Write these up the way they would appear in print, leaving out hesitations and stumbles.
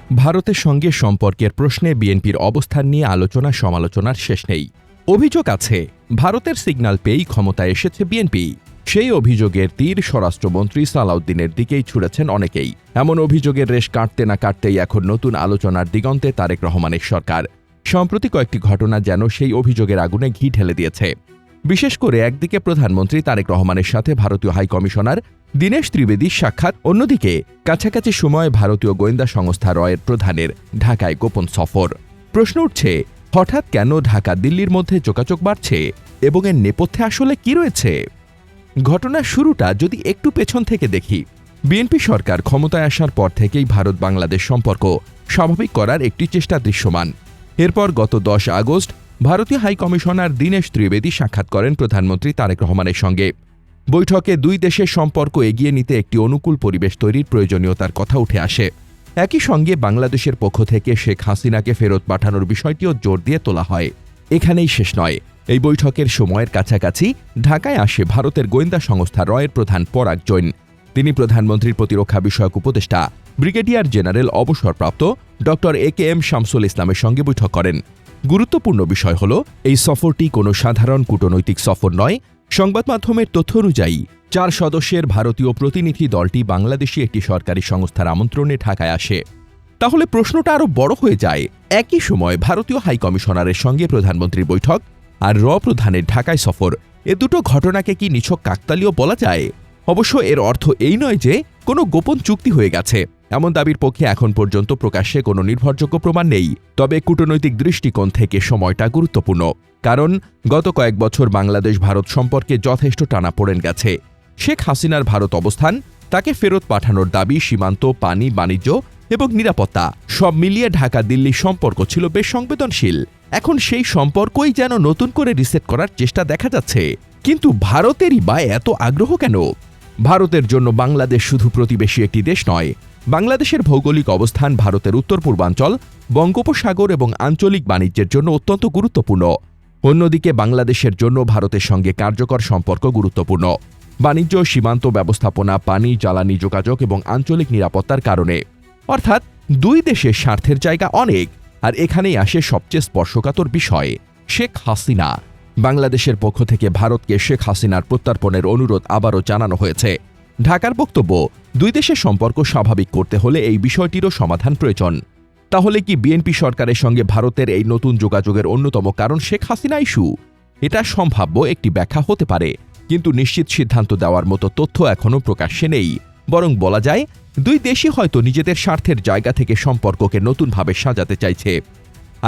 ভারতের সঙ্গে সম্পর্কের প্রশ্নে বিএনপির অবস্থান নিয়ে আলোচনা সমালোচনার শেষ নেই। অভিযোগ আছে, ভারতের সিগন্যাল পেয়েই ক্ষমতায় এসেছে বিএনপি। সেই অভিযোগের তীর স্বরাষ্ট্রমন্ত্রী সালাউদ্দিনের দিকেই ছুড়েছেন অনেকেই। এমন অভিযোগের রেশ কাটতে না কাটতেই এখন নতুন আলোচনার দিগন্তে তারেক রহমানের সরকার। সম্প্রতি কয়েকটি ঘটনা যেন সেই অভিযোগের আগুনে ঘি ঢেলে দিয়েছে। বিশেষ করে একদিকে প্রধানমন্ত্রী তারেক রহমানের সাথে ভারতীয় হাইকমিশনার দীনেশ ত্রিবেদীর সাক্ষাৎ, অন্যদিকে কাছাকাছি সময় ভারতীয় গোয়েন্দা সংস্থা রয়ের প্রধানের ঢাকায় গোপন সফর। প্রশ্ন উঠছে, হঠাৎ কেন ঢাকা দিল্লির মধ্যে যোগাযোগ বাড়ছে এবং এর নেপথ্যে আসলে কি রয়েছে? ঘটনার শুরুটা যদি একটু পেছন থেকে দেখি, বিএনপি সরকার ক্ষমতায় আসার পর থেকেই ভারত বাংলাদেশ সম্পর্ক স্বাভাবিক করার একটি চেষ্টা দৃশ্যমান। এরপর গত 10 আগস্ট ভারতীয় হাইকমিশনার দীনেশ ত্রিবেদী সাক্ষাৎ করেন প্রধানমন্ত্রী তারেক রহমানের সঙ্গে। বৈঠকে দুই দেশের সম্পর্ক এগিয়ে নিতে একটি অনুকূল পরিবেশ তৈরির প্রয়োজনীয়তার কথা উঠে আসে। একই সঙ্গে বাংলাদেশের পক্ষ থেকে শেখ হাসিনাকে ফেরত পাঠানোর বিষয়টিও জোর দিয়ে তোলা হয়। এখানেই শেষ নয়, এই বৈঠকের সময়ের কাছাকাছি ঢাকায় আসে ভারতের গোয়েন্দা সংস্থা রয়ের প্রধান পরাগ জৈন। তিনি প্রধানমন্ত্রীর প্রতিরক্ষা বিষয়ক উপদেষ্টা ব্রিগেডিয়ার জেনারেল অবসরপ্রাপ্ত ড এ.কে.এম. শামসুল ইসলামের সঙ্গে বৈঠক করেন। গুরুত্বপূর্ণ বিষয় হল, এই সফরটি কোনো সাধারণ কূটনৈতিক সফর নয়। সংবাদ মাধ্যমের তথ্য অনুযায়ী 4 সদস্যের ভারতীয় প্রতিনিধি দলটি বাংলাদেশি একটি সরকারি সংস্থার আমন্ত্রণে ঢাকায় আসে। তাহলে প্রশ্নটা আরও বড় হয়ে যায়, একই সময় ভারতীয় হাইকমিশনারের সঙ্গে প্রধানমন্ত্রীর বৈঠক আর প্রধানের ঢাকায় সফর, এ দুটো ঘটনাকে কি নিছক কাকতালীয় বলা যায়? অবশ্য এর অর্থ এই নয় যে কোনো গোপন চুক্তি হয়ে গেছে। এমন দাবির পক্ষে এখন পর্যন্ত প্রকাশ্যে কোনো নির্ভরযোগ্য প্রমাণ নেই। তবে কূটনৈতিক দৃষ্টিকোণ থেকে সময়টা গুরুত্বপূর্ণ, কারণ গত কয়েক বছর বাংলাদেশ ভারত সম্পর্কে যথেষ্ট টানাপোড়েন গেছে। শেখ হাসিনার ভারত অবস্থান, তাকে ফেরত পাঠানোর দাবি, সীমান্ত, পানি, বাণিজ্য এবং নিরাপত্তা সব মিলিয়ে ঢাকা দিল্লি সম্পর্ক ছিল বেশ সংবেদনশীল। এখন সেই সম্পর্কই যেন নতুন করে রিসেট করার চেষ্টা দেখা যাচ্ছে। কিন্তু ভারতেরই বা এত আগ্রহ কেন? ভারতের জন্য বাংলাদেশ শুধু প্রতিবেশী একটি দেশ নয়। বাংলাদেশের ভৌগোলিক অবস্থান ভারতের উত্তর পূর্বাঞ্চল, বঙ্গোপসাগর এবং আঞ্চলিক বাণিজ্যের জন্য অত্যন্ত গুরুত্বপূর্ণ। অন্যদিকে বাংলাদেশের জন্য ভারতের সঙ্গে কার্যকর সম্পর্ক গুরুত্বপূর্ণ বাণিজ্য, সীমান্ত ব্যবস্থাপনা, পানি, জ্বালানি যোগাযোগ এবং আঞ্চলিক নিরাপত্তার কারণে। অর্থাৎ দুই দেশের স্বার্থের জায়গা অনেক। আর এখানেই আসে সবচেয়ে স্পর্শকাতর বিষয়, শেখ হাসিনা। বাংলাদেশের পক্ষ থেকে ভারতকে শেখ হাসিনার প্রত্যর্পণের অনুরোধ আবারও জানানো হয়েছে। ঢাকার বক্তব্য, দুই দেশের সম্পর্ক স্বাভাবিক করতে হলে এই বিষয়টিরও সমাধান প্রয়োজন। তাহলে কি বিএনপি সরকারের সঙ্গে ভারতের এই নতুন যোগাযোগের অন্যতম কারণ শেখ হাসিনা ইস্যু? এটা সম্ভাব্য একটি ব্যাখ্যা হতে পারে, কিন্তু নিশ্চিত সিদ্ধান্ত দেওয়ার মতো তথ্য এখনও প্রকাশ্যে নেই। বরং বলা যায়, দুই দেশই হয়তো নিজেদের স্বার্থের জায়গা থেকে সম্পর্ককে নতুনভাবে সাজাতে চাইছে।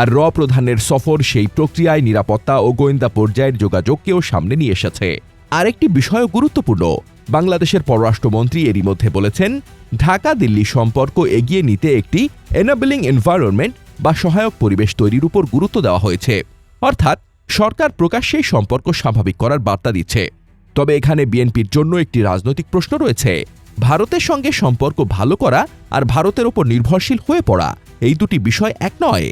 আর প্রধানের সফর সেই প্রক্রিয়ায় নিরাপত্তা ও গোয়েন্দা পর্যায়ের যোগাযোগকেও সামনে নিয়ে এসেছে। আরেকটি বিষয়ও গুরুত্বপূর্ণ, বাংলাদেশের পররাষ্ট্রমন্ত্রী এরই মধ্যে বলেছেন, ঢাকা দিল্লি সম্পর্ক এগিয়ে নিতে একটি এনাবেলিং এনভায়রনমেন্ট বা সহায়ক পরিবেশ তৈরির উপর গুরুত্ব দেওয়া হয়েছে। অর্থাৎ সরকার প্রকাশ্যেই সম্পর্ক স্বাভাবিক করার বার্তা দিচ্ছে। তবে এখানে বিএনপির জন্য একটি রাজনৈতিক প্রশ্ন রয়েছে। ভারতের সঙ্গে সম্পর্ক ভালো করা আর ভারতের ওপর নির্ভরশীল হয়ে পড়া, এই দুটি বিষয় এক নয়।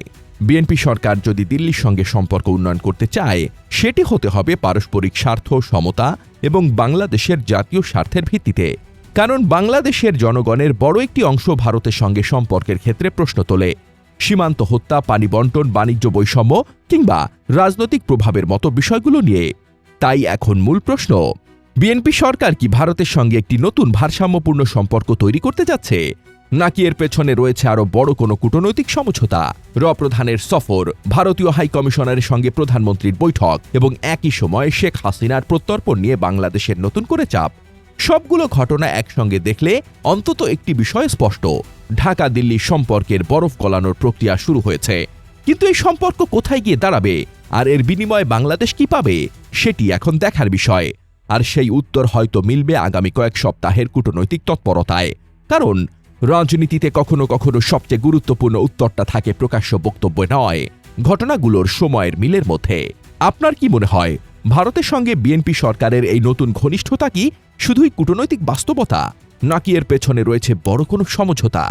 বিএনপি সরকার যদি দিল্লির সঙ্গে সম্পর্ক উন্নয়ন করতে চায়, সেটি হতে হবে পারস্পরিক স্বার্থ, সমতা এবং বাংলাদেশের জাতীয় স্বার্থের ভিত্তিতে। কারণ বাংলাদেশের জনগণের বড় একটি অংশ ভারতের সঙ্গে সম্পর্কের ক্ষেত্রে প্রশ্ন তোলে। সীমান্ত হত্যা, পানি বণ্টন, বাণিজ্য বৈষম্য কিংবা রাজনৈতিক প্রভাবের মতো বিষয়গুলো নিয়ে। তাই এখন মূল প্রশ্ন, বিএনপি সরকার কি ভারতের সঙ্গে একটি নতুন ভারসাম্যপূর্ণ সম্পর্ক তৈরি করতে যাচ্ছে, নাকি এর পেছনে রয়েছে আরও বড় কোনো কূটনৈতিক সমঝোতা? প্রধানের সফর, ভারতীয় হাইকমিশনারের সঙ্গে প্রধানমন্ত্রীর বৈঠক এবং একই সময়ে শেখ হাসিনার প্রত্যর্পণ নিয়ে বাংলাদেশের নতুন করে চাপ, সবগুলো ঘটনা একসঙ্গে দেখলে অন্তত একটি বিষয় স্পষ্ট, ঢাকা দিল্লি সম্পর্কের বরফ গলানোর প্রক্রিয়া শুরু হয়েছে। কিন্তু এই সম্পর্ক কোথায় গিয়ে দাঁড়াবে আর এর বিনিময়ে বাংলাদেশ কি পাবে, সেটি এখন দেখার বিষয়। আর সেই উত্তর হয়তো মিলবে আগামী কয়েক সপ্তাহের কূটনৈতিক তৎপরতায়। কারণ রাজনীতিতে কখনো কখনো সবচেয়ে গুরুত্বপূর্ণ উত্তরটা থাকে প্রকাশ্য বক্তব্য নয়, ঘটনাগুলোর সময়ের মিলের মধ্যে। আপনার কি মনে হয়, ভারতের সঙ্গে বিএনপি সরকারের এই নতুন ঘনিষ্ঠতা কি শুধুই কূটনৈতিক বাস্তবতা, নাকি এর পেছনে রয়েছে বড় কোনো সমঝোতা?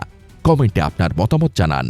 কমেন্টে আপনার মতামত জানান।